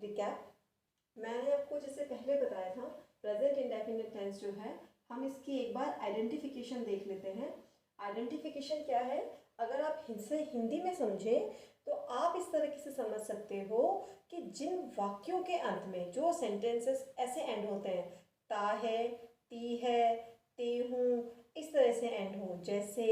Recap. मैंने आपको जैसे पहले बताया था, प्रेजेंट इंडेफिनिट टेंस जो है, हम इसकी एक बार आइडेंटिफिकेशन देख लेते हैं। आइडेंटिफिकेशन क्या है? अगर आप इसे हिंदी में समझें तो आप इस तरीके से समझ सकते हो कि जिन वाक्यों के अंत में जो सेंटेंसेस ऐसे एंड होते हैं, ता है, ती है, ते हूँ, इस तरह से एंड हो, जैसे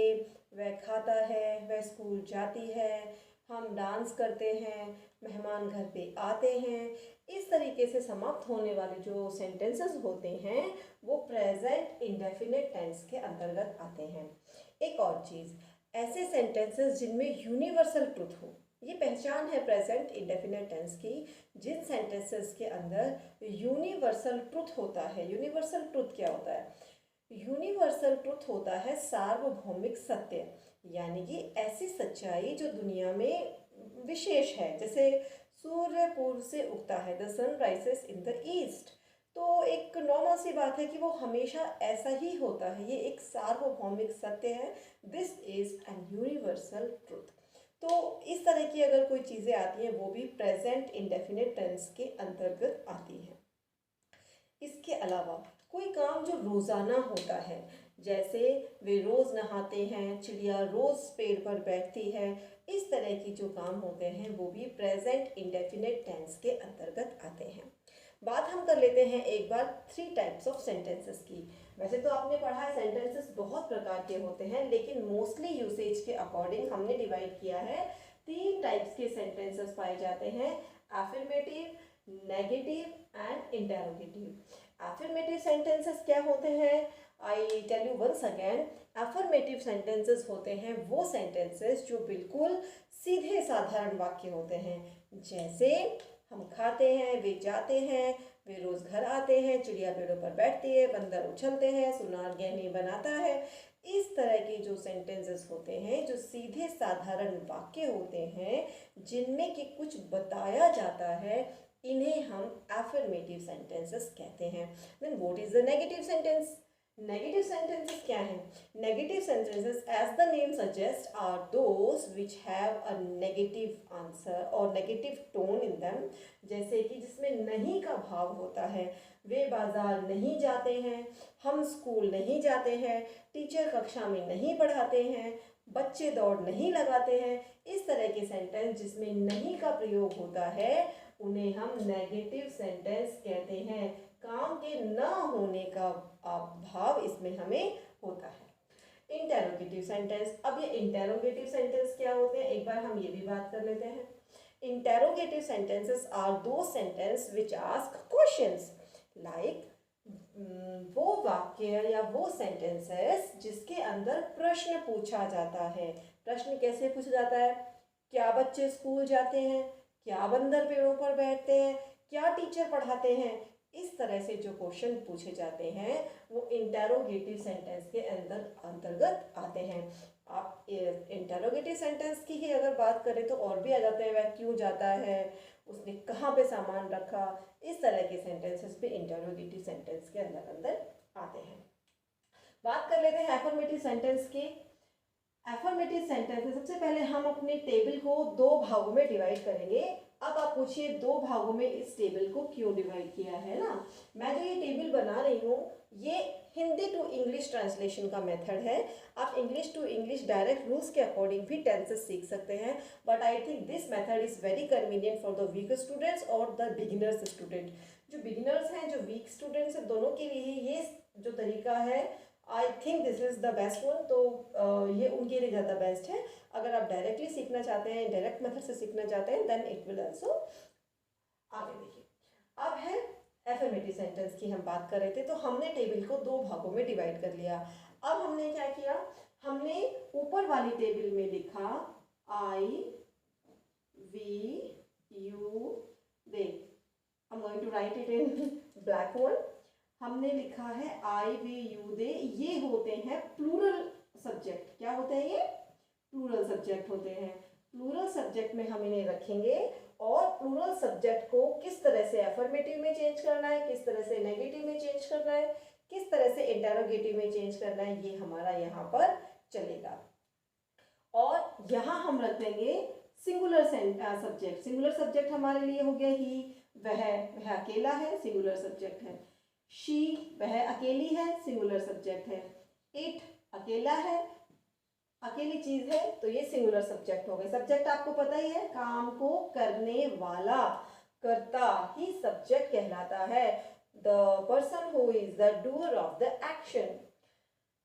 वह खाता है, वह स्कूल जाती है, हम डांस करते हैं, मेहमान घर पे आते हैं, इस तरीके से समाप्त होने वाले जो सेंटेंसेस होते हैं वो प्रेजेंट इंडेफिनिट टेंस के अंतर्गत आते हैं। एक और चीज़, ऐसे सेंटेंसेस जिनमें यूनिवर्सल ट्रुथ हो, ये पहचान है प्रेजेंट इंडेफिनिट टेंस की। जिन सेंटेंसेस के अंदर यूनिवर्सल ट्रुथ होता है, यूनिवर्सल ट्रुथ क्या होता है? यूनिवर्सल ट्रुथ होता है सार्वभौमिक सत्य, यानी कि ऐसी सच्चाई जो दुनिया में विशेष है। जैसे सूर्य पूर्व से उगता है, the sun rises in the east, तो एक नॉर्मल सी बात है कि वो हमेशा ऐसा ही होता है, ये एक सार्वभौमिक सत्य है। This is an universal truth. तो इस तरह की अगर कोई चीज़ें आती हैं वो भी प्रेजेंट इंडेफिनिट टेंस के अंतर्गत आती हैं। इसके अलावा कोई काम जो रोज़ाना होता है, जैसे वे रोज़ नहाते हैं, चिड़िया रोज़ पेड़ पर बैठती है, इस तरह की जो काम होते हैं वो भी प्रेजेंट इंडेफिनिट टेंस के अंतर्गत आते हैं। बात हम कर लेते हैं एक बार 3 टाइप्स ऑफ सेंटेंसेस की। वैसे तो आपने पढ़ा है सेंटेंसेस बहुत प्रकार के होते हैं, लेकिन मोस्टली यूसेज के अकॉर्डिंग हमने डिवाइड किया है। 3 टाइप्स के सेंटेंसेस पाए जाते हैं, affirmative, negative and interrogative. Affirmative sentences क्या होते हैं? I tell you once again, affirmative sentences होते हैं वो सेंटेंसेस जो बिल्कुल सीधे साधारण वाक्य होते हैं, जैसे हम खाते हैं, वे जाते हैं, वे रोज घर आते हैं, चिड़िया पेड़ों पर बैठती है, बंदर उछलते हैं, सुनार गहने बनाता है। इस तरह के जो सेंटेंसेस होते हैं, जो सीधे साधारण वाक्य होते हैं, जिनमें कि कुछ बताया जाता है, इन्हें हम अफर्मेटिव सेंटेंसेस कहते हैं। Then what is the negative sentence? Negative sentences क्या हैं? Negative sentences, as the name suggest, are those which have a negative answer और नेगेटिव टोन इन देम। जैसे कि जिसमें नहीं का भाव होता है, वे बाजार नहीं जाते हैं, हम स्कूल नहीं जाते हैं, टीचर कक्षा में नहीं पढ़ाते हैं, बच्चे दौड़ नहीं लगाते हैं। इस तरह के सेंटेंस जिसमें नहीं का प्रयोग होता है उन्हें हम नेगेटिव सेंटेंस कहते हैं। काम के न होने का भाव इसमें हमें होता है। इंटेरोगेटिव सेंटेंस, अब ये इंटेरोगेटिव सेंटेंस क्या होते हैं एक बार हम ये भी बात कर लेते हैं। इंटेरोगेटिव सेंटेंसेस आर दो sentence which ask questions, like वो वाक्य या वो सेंटेंसेस जिसके अंदर प्रश्न पूछा जाता है। प्रश्न कैसे पूछा जाता है? क्या बच्चे स्कूल जाते हैं? क्या बंदर पेड़ों पर बैठते हैं? क्या टीचर पढ़ाते हैं? इस तरह से जो क्वेश्चन पूछे जाते हैं वो इंटेरोगेटिव सेंटेंस के अंतर्गत आते हैं। आप इंटेरोगेटिव सेंटेंस की ही अगर बात करें तो और भी आ जाते हैं, वह क्यों जाता है, उसने कहाँ पे सामान रखा, इस तरह के सेंटेंसेस भी इंटेरोगेटिव सेंटेंस के अंदर अंदर आते हैं। बात कर लेते हैं एफर्मेटिव सेंटेंस की। एफर्मेटिव सेंटेंस, सबसे पहले हम अपने टेबल को दो भागों में डिवाइड करेंगे। अब आप पूछिए दो भागों में इस टेबल को क्यों डिवाइड किया है ना? मैं जो ये टेबल बना रही हूँ ये हिंदी टू इंग्लिश ट्रांसलेशन का मेथड है। आप English to English direct rules के अकॉर्डिंग भी टेंसेस सीख सकते हैं, but I think this method is very convenient for the weaker students और द बिगिनर्स स्टूडेंट। जो बिगिनर्स हैं, जो वीक स्टूडेंट्स हैं, दोनों के लिए ये जो तरीका है आई think this is the best one. तो ये उनके लिए ज़्यादा बेस्ट है। अगर आप डायरेक्टली सीखना चाहते हैं, डायरेक्ट मेथड से सीखना चाहते हैं, देन इट विल आल्सो। आगे देखिए, अब है एफर्मेटिव सेंटेंस की हम बात कर रहे थे, तो हमने टेबल को दो भागों में डिवाइड कर लिया। अब हमने क्या किया? हमने ऊपर वाली टेबल में लिखा आई वी यू दे। I am going to write it in black one. हमने लिखा है आई वे यू दे, ये होते हैं प्लूरल सब्जेक्ट। क्या होते हैं ये? प्लूरल सब्जेक्ट होते हैं। प्लूरल सब्जेक्ट में हम इन्हें रखेंगे और प्लूरल सब्जेक्ट को किस तरह से एफर्मेटिव में चेंज करना है, किस तरह से नेगेटिव में चेंज करना है, किस तरह से इंटेरोगेटिव में चेंज करना है, ये हमारा यहाँ पर चलेगा। और यहाँ हम रख देंगे सिंगुलर सब्जेक्ट। सिंगुलर सब्जेक्ट हमारे लिए हो गया ही, वह अकेला है, सिंगुलर सब्जेक्ट है। शी वह अकेली है, सिंगुलर सब्जेक्ट है। इट अकेला है, अकेली चीज है, तो ये सिंगुलर सब्जेक्ट हो गए। सब्जेक्ट आपको पता ही है, काम को करने वाला, कर्ता ही सब्जेक्ट कहलाता है। The person who is the doer of the action.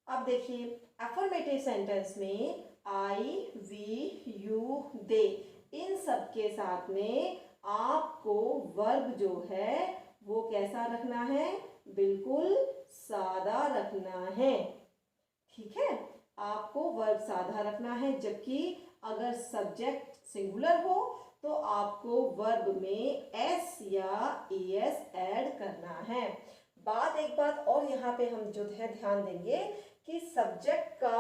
अब देखिए अफर्मेटिव सेंटेंस में आई, वी, यू, दे, इन सब के साथ में आपको वर्ब जो है वो कैसा रखना है, बिल्कुल सादा रखना है। ठीक है, आपको वर्ब साधा रखना है, जबकि अगर सब्जेक्ट सिंगुलर हो तो आपको वर्ब में एस या एस ऐड करना है। एक बात और यहाँ पे हम जो है ध्यान देंगे कि सब्जेक्ट का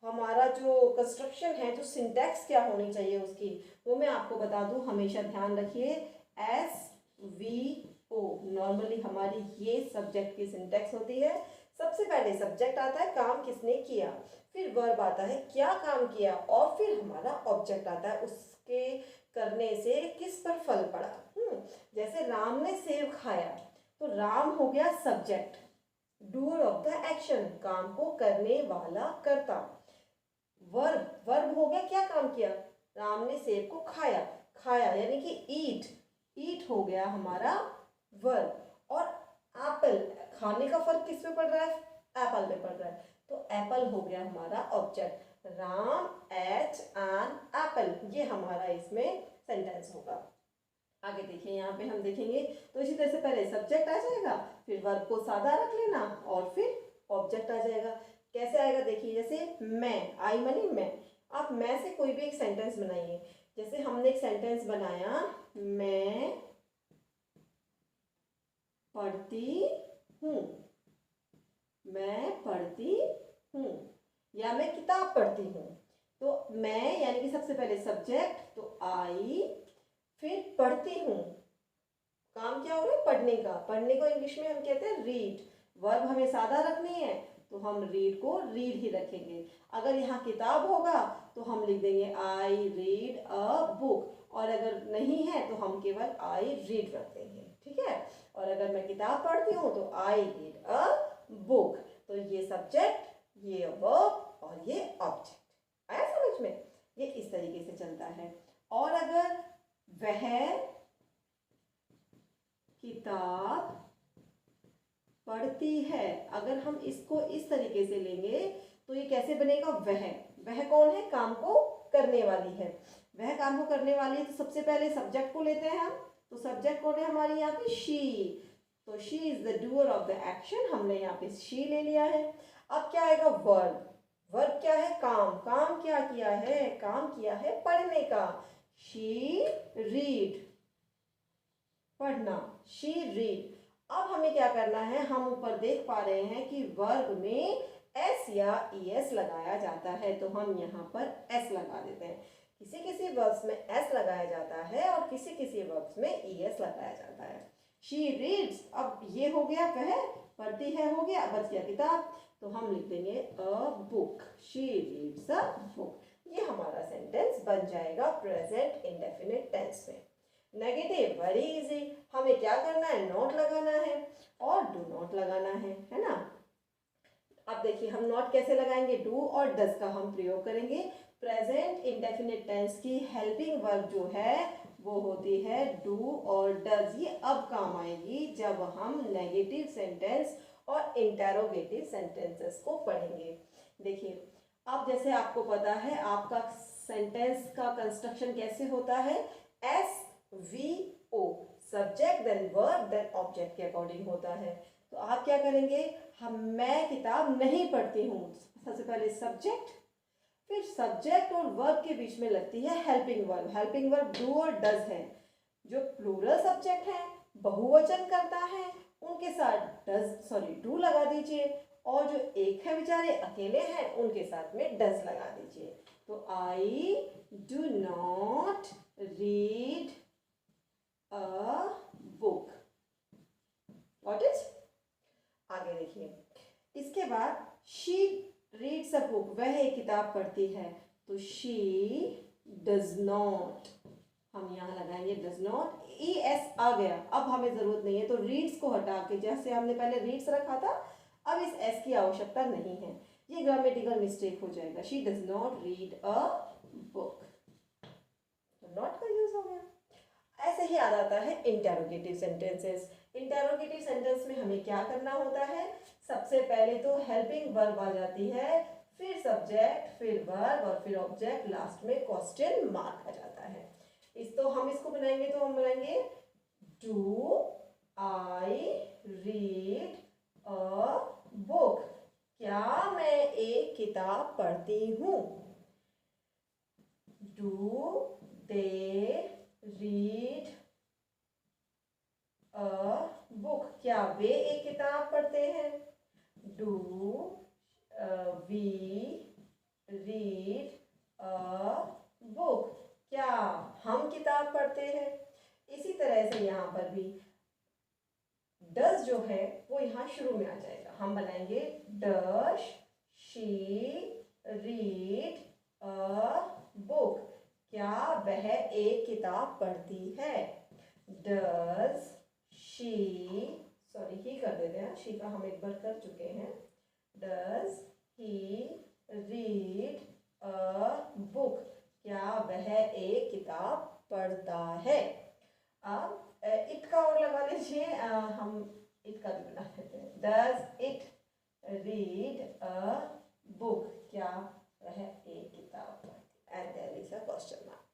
हमारा जो कंस्ट्रक्शन है, जो सिंटैक्स क्या होनी चाहिए उसकी, वो मैं आपको बता दूं। हमेशा ध्यान रखिए, एस वी ओ नॉर्मली हमारी ये सब्जेक्ट की सिंटैक्स होती है। सबसे पहले सब्जेक्ट आता है, काम किसने किया, फिर वर्ब आता है क्या काम किया, और फिर हमारा ऑब्जेक्ट आता है, उसके करने से किस पर फल पड़ा। जैसे राम ने सेब खाया, तो राम हो गया subject, doer of the action, काम को करने वाला कर्ता। वर्ब हो गया क्या काम किया, राम ने सेब को खाया, खाया यानी कि ईट हो गया हमारा वर्ब। और एप्पल, खाने का फर्क किस पे पड़ रहा है, एप्पल पे पड़ रहा है, तो एप्पल हो गया हमारा object. Ram ate an apple, ये हमारा इसमें सेंटेंस होगा। आगे देखिए, यहाँ पे हम देखेंगे तो इसी तरह से पहले सब्जेक्ट आ जाएगा, फिर वर्ब को सादा रख लेना और फिर ऑब्जेक्ट आ जाएगा। कैसे आएगा देखिए, जैसे मैं, आई मनी मैं, आप मैं से कोई भी एक सेंटेंस बनाइए। जैसे हमने एक सेंटेंस बनाया, मैं पढ़ती हूँ, मैं पढ़ती हूँ, या मैं किताब पढ़ती हूँ। तो मैं यानी कि सबसे पहले सब्जेक्ट, तो आई, फिर पढ़ती हूँ, काम क्या हो रहा है, पढ़ने का। पढ़ने को इंग्लिश में हम कहते हैं रीड। वर्ब हमें सादा रखनी है तो हम रीड को रीड ही रखेंगे। अगर यहाँ किताब होगा तो हम लिख देंगे आई रीड अ बुक, और अगर नहीं है तो हम केवल आई रीड रख देंगे। ठीक है, और अगर मैं किताब पढ़ती हूँ तो आई रीड अ बुक। तो ये सब्जेक्ट, ये वर्ब और ये ऑब्जेक्ट। आया समझ में, ये इस तरीके से चलता है। और अगर वह किताब पढ़ती है, अगर हम इसको इस तरीके से लेंगे तो ये कैसे बनेगा, वह कौन है, काम को करने वाली है। वह काम को करने वाली है, तो सबसे पहले सब्जेक्ट को लेते हैं हम। तो सब्जेक्ट कौन है हमारी यहाँ पे, शी। तो she is the doer of the action, हमने यहाँ पे शी ले लिया है। अब क्या आएगा, वर्ब। वर्ब क्या है, काम क्या किया है, काम किया है पढ़ने का। शी रीड, पढ़ना, शी रीड। अब हमें क्या करना है, हम ऊपर देख पा रहे हैं कि वर्ब में एस या ईएस लगाया जाता है, तो हम यहाँ पर एस लगा देते हैं। किसी किसी वर्ब्स में एस लगाया जाता है और किसी किसी वर्ब्स में ईएस लगाया जाता है। शी रीड्स, अब ये हो गया, वह पढ़ती है हो गया, बच गया किताब, तो हम लिख देंगे a book, she reads a book. ये हमारा सेंटेंस बन जाएगा प्रेजेंट इंडेफिनिट टेंस में। नेगेटिव वेरी इजी, हमें क्या करना है, नॉट लगाना है और डू नॉट लगाना है ना। अब देखिए हम नॉट कैसे लगाएंगे, डू और डज का हम प्रयोग करेंगे। प्रेजेंट इंडेफिनिट टेंस की हेल्पिंग वर्ब जो है वो होती है डू और डज। ये अब काम आएगी जब हम नेगेटिव सेंटेंस और इंटेरोगेटिव सेंटेंसेस को पढ़ेंगे। देखिए अब जैसे आपको पता है आपका सेंटेंस का कंस्ट्रक्शन कैसे होता है, S V O, subject then verb then object के अकॉर्डिंग होता है। तो आप क्या करेंगे, मैं किताब नहीं पढ़ती हूँ, सबसे पहले सब्जेक्ट, फिर सब्जेक्ट और वर्ब के बीच में लगती है helping verb. Helping verb do और डज है। जो प्लूरल सब्जेक्ट है, बहुवचन करता है, उनके साथ डू लगा दीजिए, और जो एक है बेचारे अकेले हैं उनके साथ में डज लगा दीजिए। तो I do not read a book. What is, आगे देखिए, इसके बाद शी रीड्स अ बुक, वह एक किताब पढ़ती है, तो शी डज नॉट, हम यहाँ लगाएंगे डज नॉट, ई एस आ गया, अब हमें ज़रूरत नहीं है, तो रीड्स को हटा के जैसे हमने पहले रीड्स रखा था अब इस एस की आवश्यकता नहीं है, ये ग्रामेटिकल मिस्टेक हो जाएगा। She does not read a book, तो नॉट का यूज हो गया। ऐसे ही आ जाता है इंटेरोगेटिव सेंटेंसेस। इंटेरोगेटिव सेंटेंस में हमें क्या करना होता है, सबसे पहले तो हेल्पिंग वर्ब आ जाती है, फिर सब्जेक्ट, फिर वर्ब और फिर ऑब्जेक्ट, लास्ट में क्वेश्चन मार्क आ जाता है। हम इसको बनाएंगे तो हम बनाएंगे do I read a book, क्या मैं एक किताब पढ़ती हूँ। Do they read a book, क्या वे एक किताब पढ़ते हैं। Do we read a book, क्या हम किताब पढ़ते हैं। इसी तरह से यहाँ पर भी डज जो है वो यहाँ शुरू में आ जाएगा, हम बनाएंगे does she read a book, क्या वह एक किताब पढ़ती है। डज शी, सॉरी ही कर देते हैं, शी का हम एक बार कर चुके हैं। Does he read a book, क्या वह एक किताब पढ़ता है। अब इट का और लगा लीजिए, हम इट का भी बना लेते हैं। Does it read a book, क्या वह एक किताब पढ़ती है, and there is a question mark.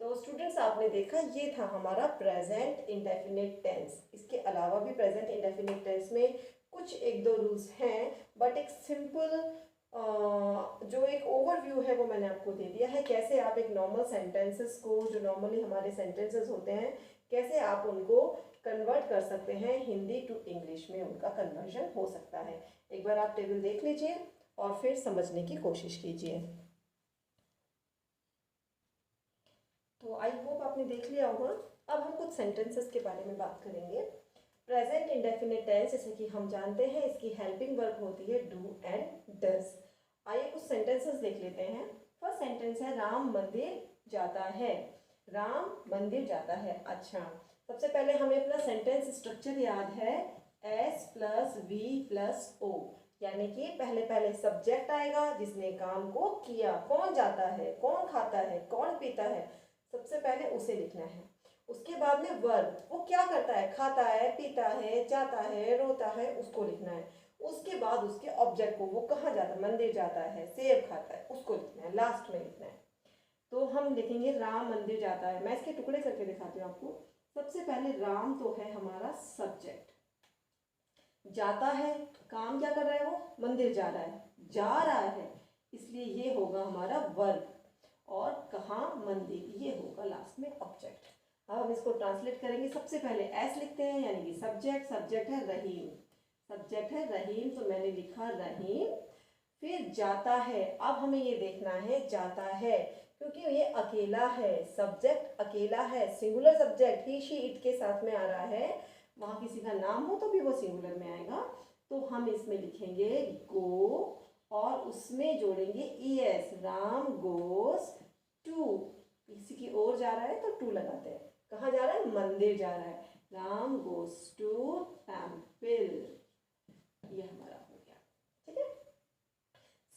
तो स्टूडेंट्स आपने देखा ये था हमारा प्रेजेंट इंडेफिनिट टेंस। इसके अलावा भी प्रेजेंट इंडेफिनिट टेंस में कुछ एक दो रूल्स हैं, बट एक सिंपल जो एक ओवरव्यू है वो मैंने आपको दे दिया है, कैसे आप एक नॉर्मल सेंटेंसेस को, जो नॉर्मली हमारे सेंटेंसेस होते हैं, कैसे आप उनको कन्वर्ट कर सकते हैं हिंदी टू इंग्लिश में, उनका कन्वर्जन हो सकता है। एक बार आप टेबल देख लीजिए और फिर समझने की कोशिश कीजिए। तो आई होप आपने देख लिया होगा। अब हम कुछ सेंटेंसेस के बारे में बात करेंगे। प्रेजेंट इंडेफिनिट टेंस, जैसे कि हम जानते हैं इसकी हेल्पिंग वर्ब होती है डू एंड डज। आइए कुछ सेंटेंसेस देख लेते हैं। फर्स्ट सेंटेंस है राम मंदिर जाता है। राम मंदिर जाता है। अच्छा, सबसे पहले हमें अपना सेंटेंस स्ट्रक्चर याद है, S plus V plus O, यानी कि पहले पहले सब्जेक्ट आएगा जिसने काम को किया, कौन जाता है, कौन खाता है, कौन पीता है, सबसे पहले उसे लिखना है। उसके बाद में वर्ब, वो क्या करता है, खाता है, पीता है, जाता है, रोता है, उसको लिखना है। उसके बाद उसके ऑब्जेक्ट को, वो कहाँ जाता है, मंदिर जाता है, सेब खाता है, उसको लिखना है, लास्ट में लिखना है। तो हम लिखेंगे राम मंदिर जाता है। मैं इसके टुकड़े करके दिखाती हूँ आपको। सबसे पहले राम तो है हमारा सब्जेक्ट, जाता है, काम क्या कर रहा है, वो मंदिर जा रहा है, जा रहा है, इसलिए ये होगा हमारा वर्ब, और कहाँ, मंदिर, ये होगा लास्ट में ऑब्जेक्ट। अब हम इसको ट्रांसलेट करेंगे। सबसे पहले एस लिखते हैं, यानी कि सब्जेक्ट, सब्जेक्ट है रहीम, सब्जेक्ट है रहीम, तो मैंने लिखा रहीम। फिर जाता है, अब हमें ये देखना है जाता है, क्योंकि ये अकेला है, सब्जेक्ट अकेला है, singular subject, he she it के साथ में आ रहा है, वहाँ किसी का नाम हो तो भी वो सिंगुलर में आएगा, तो हम इसमें लिखेंगे गो और उसमें जोड़ेंगे E S, Ram goes to, किसी की ओर जा रहा है तो टू लगाते हैं, कहाँ जा रहा है, मंदिर जा रहा है, राम गोस टू टेम्पल, ये हमारा हो गया। ठीक है।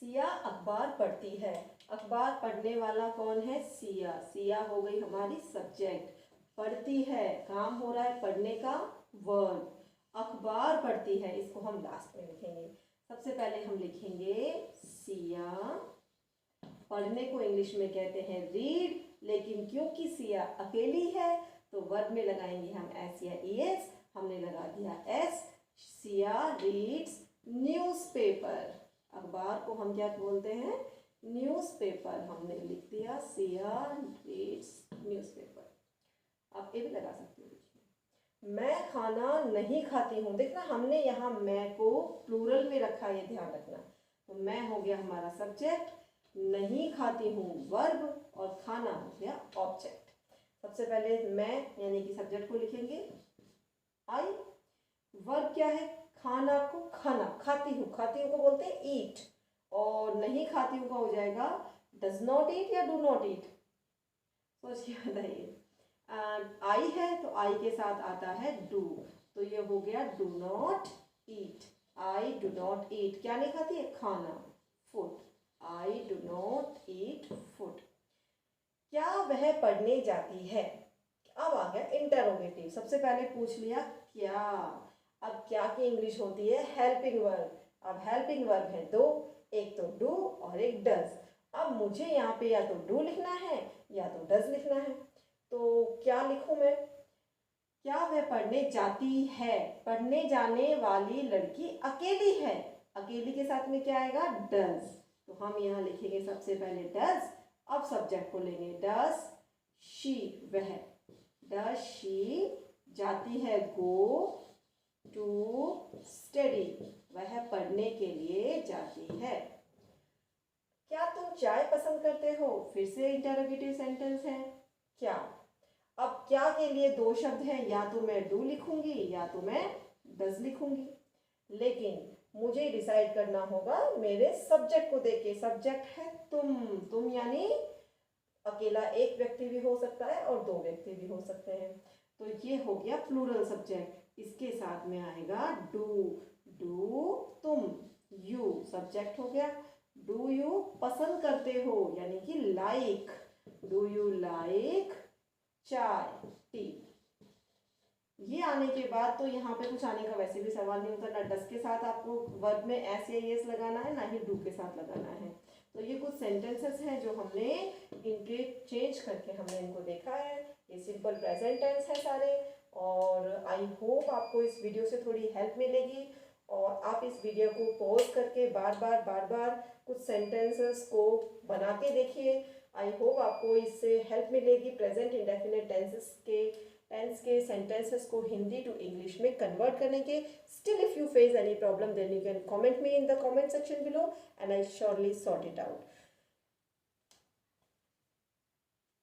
सिया अखबार पढ़ती है। अखबार पढ़ने वाला कौन है, सिया, सिया हो गई हमारी सब्जेक्ट, पढ़ती है, काम हो रहा है पढ़ने का, वर्ब, अखबार पढ़ती है, इसको हम लास्ट में लिखेंगे। सबसे पहले हम लिखेंगे सिया, पढ़ने को इंग्लिश में कहते हैं रीड, लेकिन क्योंकि सिया अकेली है तो वर्ब में लगाएंगे हम एस या ई एस, हमने लगा दिया एस। सिया रीड्स न्यूज़पेपर, अखबार को हम क्या बोलते हैं, न्यूज़पेपर, हमने लिख दिया सिया रीड्स न्यूज़पेपर। आप ये भी लगा सकते हो। मैं खाना नहीं खाती हूँ, देखना हमने यहाँ मैं को प्लूरल में रखा, ये ध्यान रखना। तो मैं हो गया हमारा सब्जेक्ट, नहीं खाती हूँ वर्ब, और खाना हो गया ऑब्जेक्ट। सबसे पहले मैं यानी कि सब्जेक्ट को लिखेंगे आई, वर्ब क्या है, खाना को खाना, खाती हूँ, खाती हूँ को बोलते हैं ईट, और नहीं खाती हूँ का हो जाएगा डज नॉट ईट या डू नॉट ईट, सोच के बताइए। आई है तो आई के साथ आता है डू, तो ये हो गया do not eat. I do not eat, क्या नहीं खाती है? खाना, food. I do not eat food. क्या वह पढ़ने जाती है? अब आ गया इंटरोगेटिव। सबसे पहले पूछ लिया क्या। अब क्या की इंग्लिश होती है? Helping verb. अब हेल्पिंग वर्ब है दो, एक तो डू और एक डज। अब मुझे यहाँ पे या तो डू लिखना है या तो डज लिखना है, तो क्या लिखूं मैं? क्या वह पढ़ने जाती है? पढ़ने जाने वाली लड़की अकेली है। अकेली के साथ में क्या आएगा? डज। तो हम यहाँ लिखेंगे सबसे पहले डज। अब सब्जेक्ट को लेंगे डज शी, वह। डज शी जाती है गो टू स्टडी, वह पढ़ने के लिए जाती है। क्या तुम चाय पसंद करते हो? फिर से इंटरोगेटिव सेंटेंस है क्या। अब क्या के लिए दो शब्द हैं, या तो मैं डू लिखूंगी या तो मैं डज लिखूंगी, लेकिन मुझे डिसाइड करना होगा मेरे सब्जेक्ट को देख के। सब्जेक्ट है तुम यानी अकेला एक व्यक्ति भी हो सकता है और दो व्यक्ति भी हो सकते हैं। तो ये हो गया प्लूरल सब्जेक्ट। इसके साथ में आएगा डू। डू तुम, यू सब्जेक्ट हो गया। डू यू पसंद करते हो यानी कि लाइक, डू यू लाइक चाय, टी। ये आने के बाद तो यहाँ पे कुछ आने का वैसे भी सवाल नहीं होता, ना डस के साथ आपको वर्ब में एस या यस लगाना है, ना ही डू के साथ लगाना है। तो ये कुछ सेंटेंसेस हैं जो हमने इनके चेंज करके हमने इनको देखा है। ये सिंपल प्रेजेंट टेंस है सारे। और आई होप आपको इस वीडियो से थोड़ी हेल्प मिलेगी, और आप इस वीडियो को पॉज करके बार बार कुछ सेंटेंसेस को बना के देखिए। आई होप आपको इससे हेल्प मिलेगी प्रेजेंट इंडेफिनिट टेंस के सेंटेंसेस को हिंदी टू इंग्लिश में कन्वर्ट करने के। Still if you face any problem then you can comment me in the comment section below and I surely sort it out.